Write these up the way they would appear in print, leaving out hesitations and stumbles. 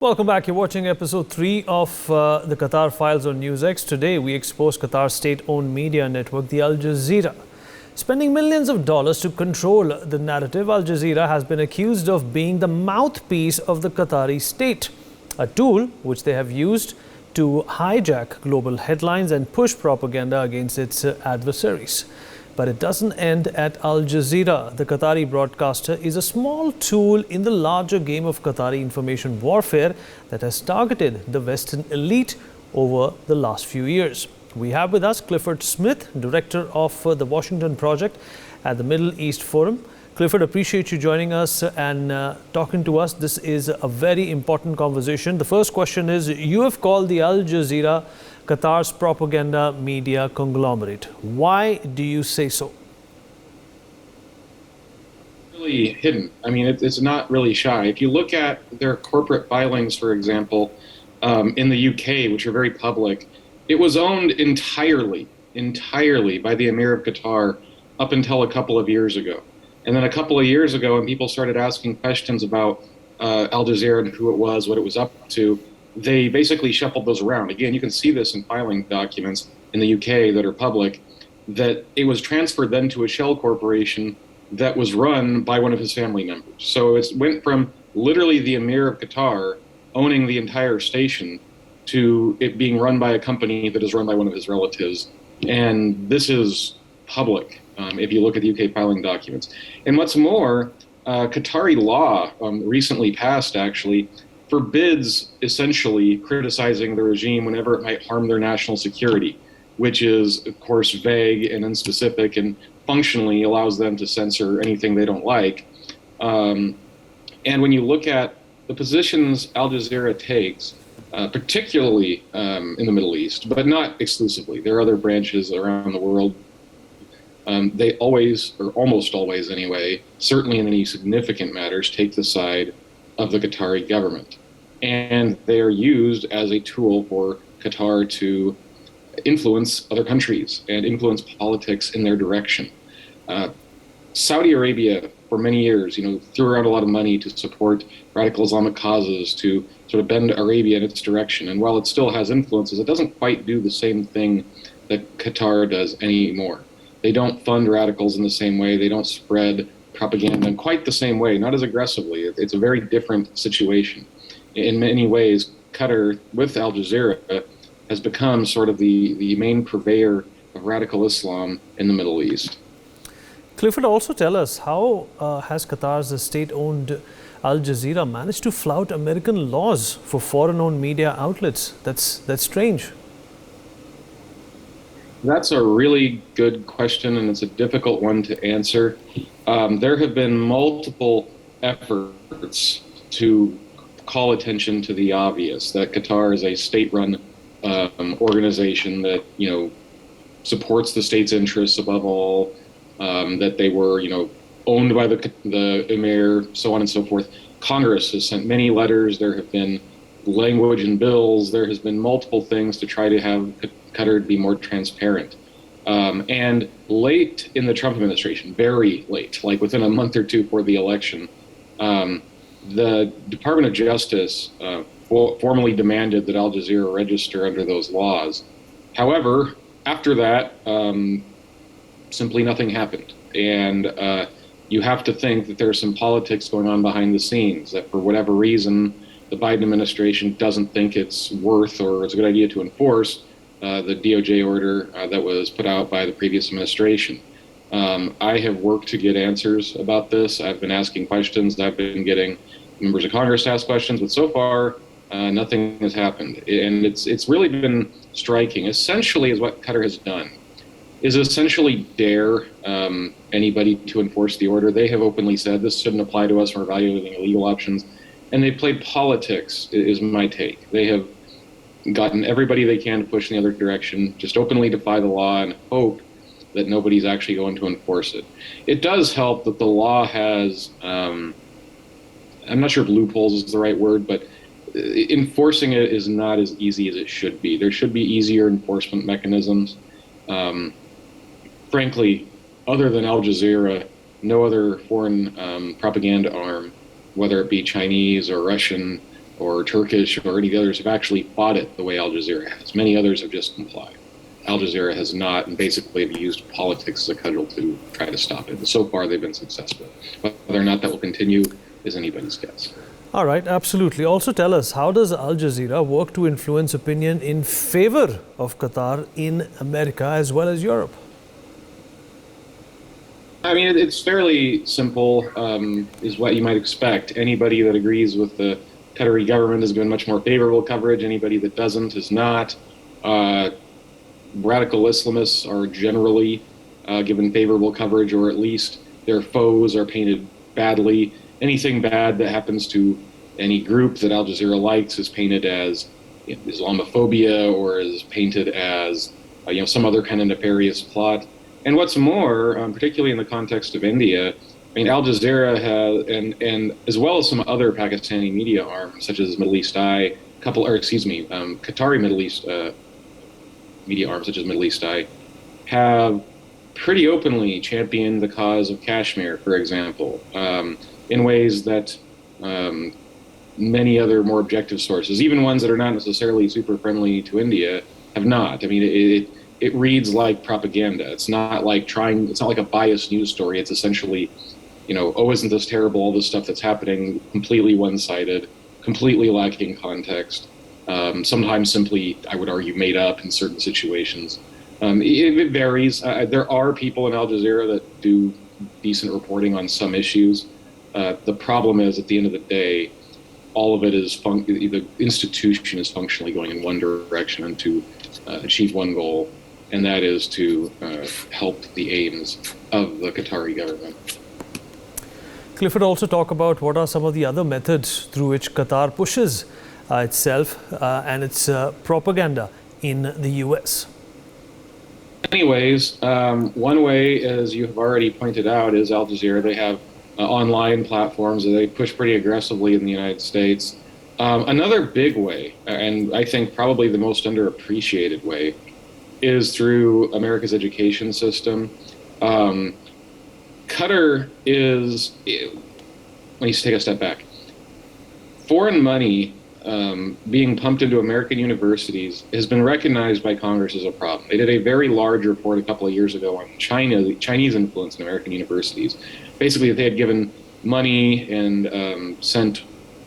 Welcome back. You're watching episode 3 of the Qatar Files on NewsX. Today, we expose Qatar's state-owned media network, the Al Jazeera. Spending millions of dollars to control the narrative, Al Jazeera has been accused of being the mouthpiece of the Qatari state, a tool which they have used to hijack global headlines and push propaganda against its adversaries. But it doesn't end at Al Jazeera. The Qatari broadcaster is a small tool in the larger game of Qatari information warfare that has targeted the Western elite over the last few years. We have with us Clifford Smith, director of the Washington Project at the Middle East Forum. Clifford, appreciate you joining us and talking to us. This is a very important conversation. The first question is, you have called the Al Jazeera Qatar's propaganda media conglomerate. Why do you say so? Really hidden. I mean, it's not really shy. If you look at their corporate filings, for example, in the UK, which are very public, it was owned entirely by the Emir of Qatar up until a couple of years ago. And then a couple of years ago, when people started asking questions about Al Jazeera and who it was, what it was up to, they basically shuffled those around. Again, you can see this in filing documents in the UK that are public, that it was transferred then to a shell corporation that was run by one of his family members. So it went from literally the Emir of Qatar owning the entire station to it being run by a company that is run by one of his relatives. And this is public if you look at the UK filing documents. And what's more, Qatari law recently passed actually forbids essentially criticizing the regime whenever it might harm their national security, which is, of course, vague and unspecific and functionally allows them to censor anything they don't like. And when you look at the positions Al Jazeera takes, particularly in the Middle East, but not exclusively, there are other branches around the world, they always, or almost always anyway, certainly in any significant matters, take the side of the Qatari government. And they are used as a tool for Qatar to influence other countries and influence politics in their direction. Saudi Arabia, for many years, threw around a lot of money to support radical Islamic causes, to sort of bend Arabia in its direction. And while it still has influences, it doesn't quite do the same thing that Qatar does anymore. They don't fund radicals in the same way. They don't spread propaganda in quite the same way, not as aggressively. It's a very different situation. In many ways, Qatar, with Al Jazeera, has become sort of the main purveyor of radical Islam in the Middle East. Clifford, also tell us, how has Qatar's state-owned Al Jazeera managed to flout American laws for foreign-owned media outlets? That's strange. That's a really good question, and it's a difficult one to answer. There have been multiple efforts to call attention to the obvious, that Qatar is a state-run organization that, supports the state's interests above all, that they were, owned by the Emir, so on and so forth. Congress has sent many letters. There have been language and bills. There has been multiple things to try to have Qatar be more transparent. And late in the Trump administration, very late, like within a month or two before the election, the Department of Justice formally demanded that Al Jazeera register under those laws. However, after that, simply nothing happened. And you have to think that there's some politics going on behind the scenes, that for whatever reason, the Biden administration doesn't think it's worth or it's a good idea to enforce the DOJ order that was put out by the previous administration. I have worked to get answers about this. I've been asking questions. I've been getting members of Congress to ask questions, but so far nothing has happened. And it's really been striking. Essentially, is what Qatar has done is essentially dare anybody to enforce the order. They have openly said this shouldn't apply to us. We're evaluating legal options. And they played politics, is my take. They have gotten everybody they can to push in the other direction, just openly defy the law and hope that nobody's actually going to enforce it. It does help that the law has, I'm not sure if loopholes is the right word, but enforcing it is not as easy as it should be. There should be easier enforcement mechanisms. Frankly, other than Al Jazeera, no other foreign propaganda arm, whether it be Chinese or Russian or Turkish or any of the others have actually fought it the way Al Jazeera has. Many others have just complied. Al Jazeera has not, and basically have used politics as a cudgel to try to stop it. And so far, they've been successful. Whether or not that will continue is anybody's guess. All right, absolutely. Also tell us, how does Al Jazeera work to influence opinion in favor of Qatar in America as well as Europe? I mean, it's fairly simple, is what you might expect. Anybody that agrees with the Qatari government has given much more favorable coverage. Anybody that doesn't is not. Radical Islamists are generally given favorable coverage, or at least their foes are painted badly. Anything bad that happens to any group that Al Jazeera likes is painted as Islamophobia, or is painted as some other kind of nefarious plot. And what's more, particularly in the context of India, I mean, Al Jazeera has, and as well as some other Pakistani media arms, such as Middle East Eye, Qatari Middle East media arms, such as Middle East Eye, have pretty openly championed the cause of Kashmir, for example, in ways that many other more objective sources, even ones that are not necessarily super friendly to India, have not. I mean, it reads like propaganda. It's not like a biased news story. It's essentially, oh, isn't this terrible? All this stuff that's happening, completely one-sided, completely lacking context. Sometimes simply, I would argue, made up in certain situations. It varies. There are people in Al Jazeera that do decent reporting on some issues. The problem is, at the end of the day, all of it is the institution is functionally going in one direction and to achieve one goal, and that is to help the aims of the Qatari government. Clifford, also talk about what are some of the other methods through which Qatar pushes itself and its propaganda in the US. Anyways, one way, as you have already pointed out, is Al Jazeera. They have online platforms that they push pretty aggressively in the United States. Another big way, and I think probably the most underappreciated way, is through America's education system. Qatar is, let me take a step back. Foreign money being pumped into American universities has been recognized by Congress as a problem. They did a very large report a couple of years ago on Chinese influence in American universities. Basically, they had given money and sent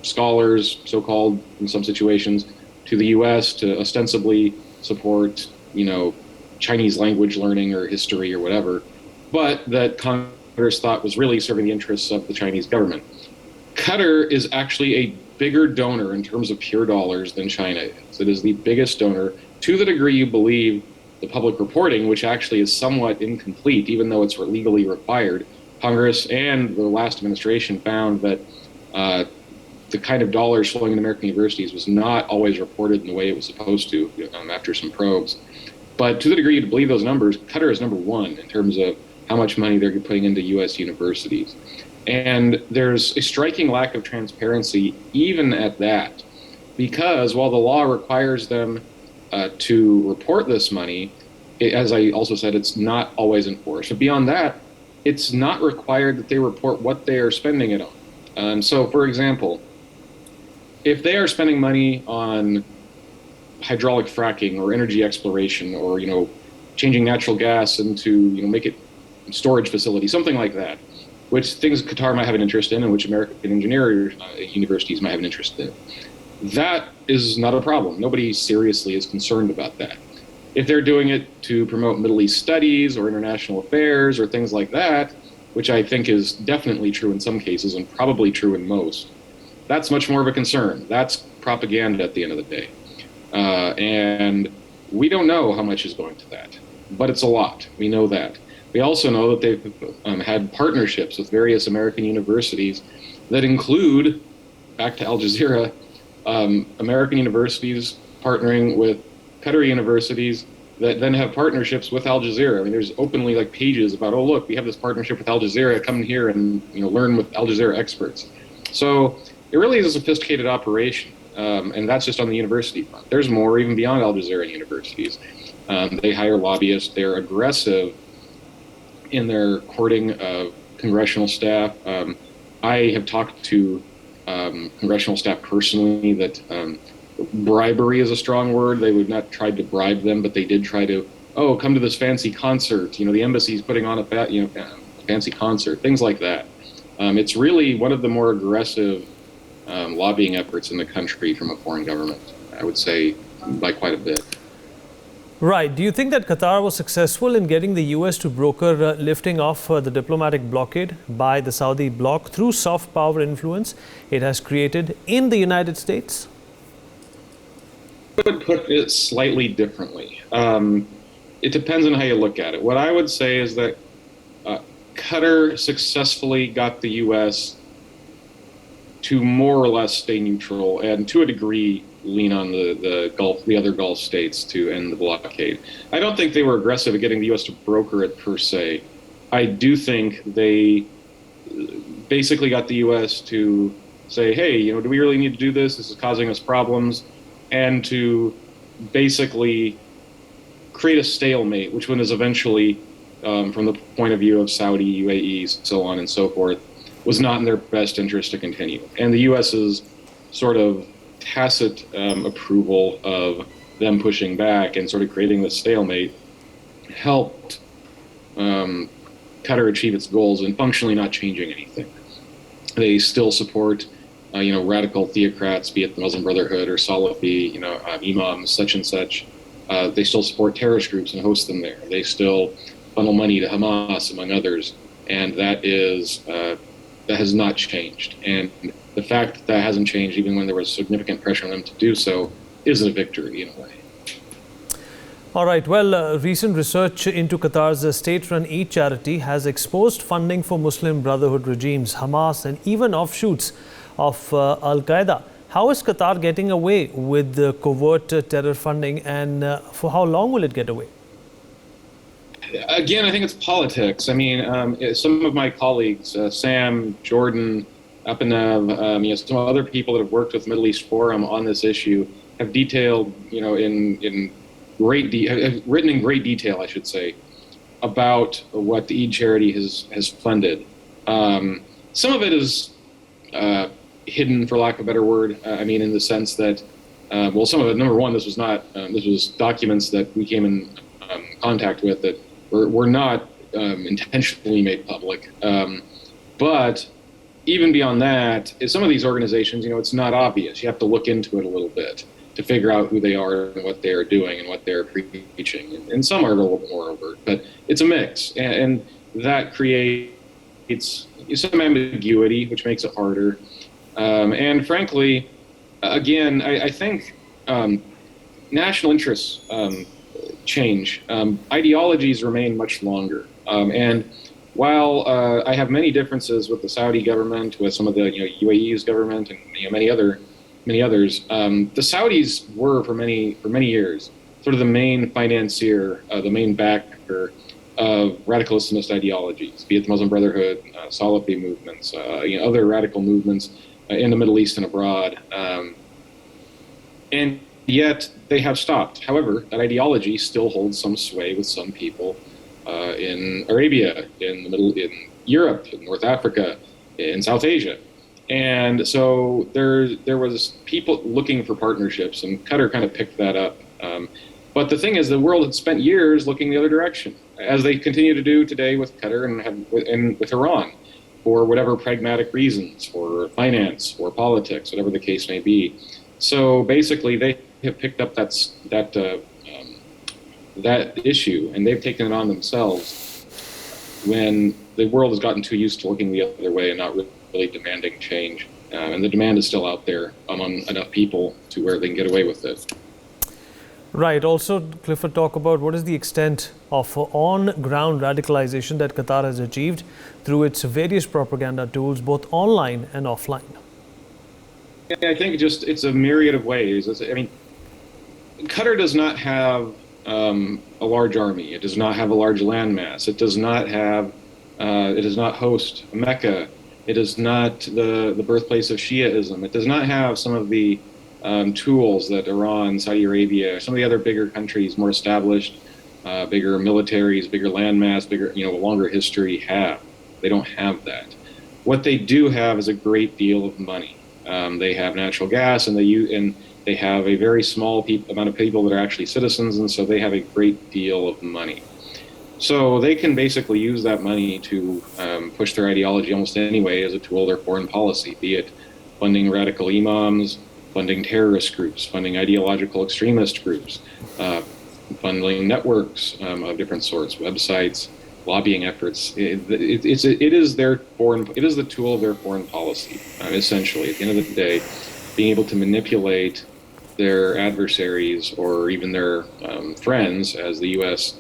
scholars, so-called in some situations, to the U.S. to ostensibly support, Chinese language learning or history or whatever, but that Congress thought was really serving the interests of the Chinese government. Qatar is actually a bigger donor in terms of pure dollars than China is. It is the biggest donor, to the degree you believe the public reporting, which actually is somewhat incomplete, even though it's legally required. Congress and the last administration found that the kind of dollars flowing into American universities was not always reported in the way it was supposed to after some probes. But to the degree you believe those numbers, Qatar is number one in terms of how much money they're putting into U.S. universities. And there's a striking lack of transparency even at that, because while the law requires them to report this money, as I also said, it's not always enforced. But beyond that, it's not required that they report what they are spending it on. So, for example, if they are spending money on hydraulic fracking or energy exploration, or changing natural gas into make it storage facility, something like that, which things Qatar might have an interest in and which American engineering universities might have an interest in, that is not a problem. Nobody seriously is concerned about that. If they're doing it to promote Middle East studies or international affairs or things like that, which I think is definitely true in some cases and probably true in most, that's much more of a concern. That's propaganda at the end of the day. And we don't know how much is going to that, but it's a lot. We know that. We also know that they've had partnerships with various American universities that include, back to Al Jazeera, American universities partnering with Qatari universities that then have partnerships with Al Jazeera. I mean, there's openly pages about, oh, look, we have this partnership with Al Jazeera. Come here and learn with Al Jazeera experts. So it really is a sophisticated operation, and that's just on the university front. There's more even beyond Al Jazeera universities. They hire lobbyists. They're aggressive in their courting of congressional staff. I have talked to congressional staff personally that bribery is a strong word. They would not try to bribe them, but they did try to, oh, come to this fancy concert. The embassy's putting on a fancy concert, things like that. It's really one of the more aggressive lobbying efforts in the country from a foreign government, I would say, by quite a bit. Right. Do you think that Qatar was successful in getting the U.S. to broker lifting off the diplomatic blockade by the Saudi bloc through soft power influence it has created in the United States? I would put it slightly differently. It depends on how you look at it. What I would say is that Qatar successfully got the U.S. to more or less stay neutral and, to a degree, lean on the other Gulf states to end the blockade. I don't think they were aggressive at getting the U.S. to broker it per se. I do think they basically got the U.S. to say, hey, do we really need to do this? This is causing us problems. And to basically create a stalemate, which was eventually, from the point of view of Saudi, UAE, so on and so forth, was not in their best interest to continue. And the U.S.'s sort of tacit approval of them pushing back and sort of creating this stalemate helped Qatar achieve its goals in functionally not changing anything. They still support radical theocrats, be it the Muslim Brotherhood or Salafi, imams, such and such. They still support terrorist groups and host them there. They still funnel money to Hamas, among others, and that has not changed. And the fact that that hasn't changed, even when there was significant pressure on them to do so, is a victory in a way. All right. Well, recent research into Qatar's state-run Eid charity has exposed funding for Muslim Brotherhood regimes, Hamas, and even offshoots of Al-Qaeda. How is Qatar getting away with the covert terror funding, and for how long will it get away? Again, I think it's politics. I mean, some of my colleagues, Sam, Jordan, Apanev, some other people that have worked with Middle East Forum on this issue have detailed, in written in great detail, I should say, about what the Eid charity has funded. Some of it is hidden, for lack of a better word. In the sense that, some of it. Number one, this was documents that we came in contact with that were not intentionally made public. But even beyond that, some of these organizations, it's not obvious. You have to look into it a little bit to figure out who they are and what they're doing and what they're preaching. And some are a little bit more overt, but it's a mix. And that creates some ambiguity, which makes it harder. And frankly, again, I think national interests change. Ideologies remain much longer. And while I have many differences with the Saudi government, with some of the UAE's government, and many others, the Saudis were for many years sort of the main financier, the main backer of radical Islamist ideologies, be it the Muslim Brotherhood, Salafi movements, other radical movements in the Middle East and abroad. And yet they have stopped. However, that ideology still holds some sway with some people in Arabia, in Europe, in North Africa, in South Asia. And so there was people looking for partnerships, and Qatar kind of picked that up. But the thing is, the world had spent years looking the other direction, as they continue to do today with Qatar and with Iran, for whatever pragmatic reasons, for finance, for politics, whatever the case may be. So basically, they have picked up that issue, and they've taken it on themselves when the world has gotten too used to looking the other way and not really demanding change. And the demand is still out there among enough people to where they can get away with it. Right. Also, Clifford, talk about what is the extent of on-ground radicalization that Qatar has achieved through its various propaganda tools, both online and offline. I think it's a myriad of ways. Qatar does not have a large army. It does not have a large landmass. It does not host Mecca. It is not the birthplace of Shiaism. It does not have some of the tools that Iran, Saudi Arabia, some of the other bigger countries, more established, bigger militaries, bigger landmass, bigger, longer history have. They don't have that. What they do have is a great deal of money. They have natural gas, and they have a very small amount of people that are actually citizens, and so they have a great deal of money. So they can basically use that money to push their ideology almost any way as a tool of their foreign policy, be it funding radical imams, funding terrorist groups, funding ideological extremist groups, funding networks of different sorts, websites, lobbying efforts. It is the tool of their foreign policy, essentially. At the end of the day, being able to manipulate their adversaries or even their friends, as the U.S.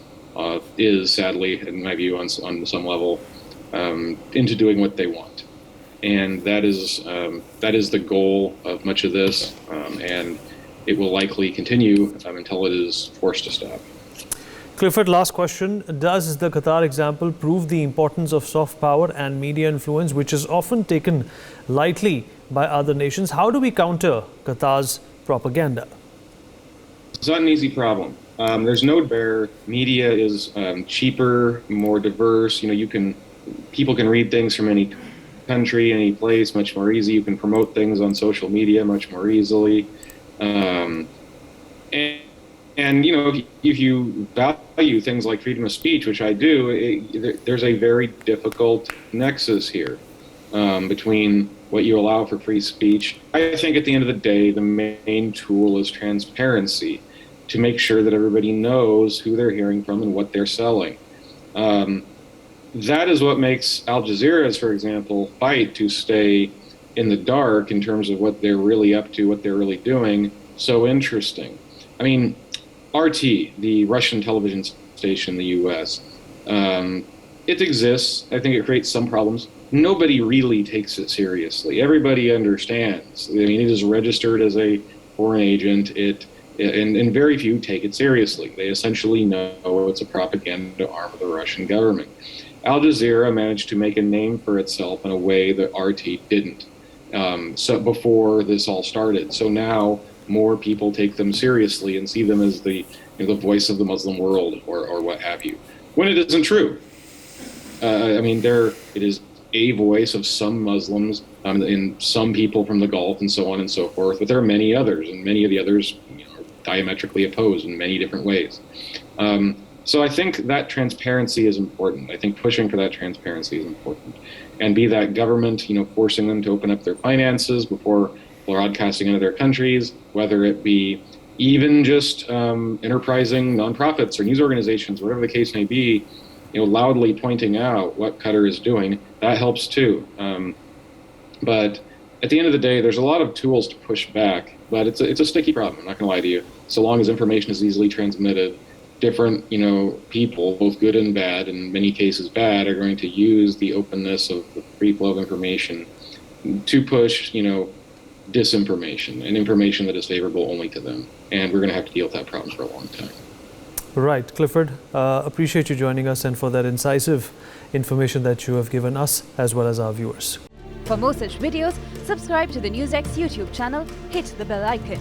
Is sadly, in my view, on some level, into doing what they want, and that is the goal of much of this, and it will likely continue until it is forced to stop. Clifford, last question. Does the Qatar example prove the importance of soft power and media influence, which is often taken lightly by other nations? How do we counter Qatar's propaganda? It's not an easy problem. There's no where media is cheaper, more diverse. People can read things from any country, any place, much more easy. You can promote things on social media much more easily. If you value things like freedom of speech, which I do, there's a very difficult nexus here between what you allow for free speech. I think at the end of the day, the main tool is transparency, to make sure that everybody knows who they're hearing from and what they're selling. That is what makes Al Jazeera's, for example, fight to stay in the dark in terms of what they're really up to, what they're really doing, so interesting. I mean, RT, the Russian television station in the U.S., it exists. I think it creates some problems. Nobody really takes it seriously. Everybody understands. I mean, it is registered as a foreign agent. And very few take it seriously. They essentially know it's a propaganda arm of the Russian government. Al Jazeera managed to make a name for itself in a way that RT didn't. So before this all started. So now more people take them seriously and see them as the voice of the Muslim world or what have you. When it isn't true. It is a voice of some Muslims and some people from the Gulf and so on and so forth, but there are many others, and many of the others are diametrically opposed in many different ways. So I think that transparency is important. I think pushing for that transparency is important. And be that government, forcing them to open up their finances before broadcasting into their countries, whether it be even just enterprising nonprofits or news organizations, whatever the case may be, loudly pointing out what Qatar is doing, that helps too. But at the end of the day, there's a lot of tools to push back, but it's a sticky problem, I'm not gonna lie to you. So long as information is easily transmitted, different, people, both good and bad, in many cases bad, are going to use the openness of the free flow of information to push, disinformation and information that is favorable only to them. And we're gonna have to deal with that problem for a long time. Right. Clifford, appreciate you joining us and for that incisive information that you have given us as well as our viewers. For more such videos, subscribe to the NewsX YouTube channel, hit the bell icon.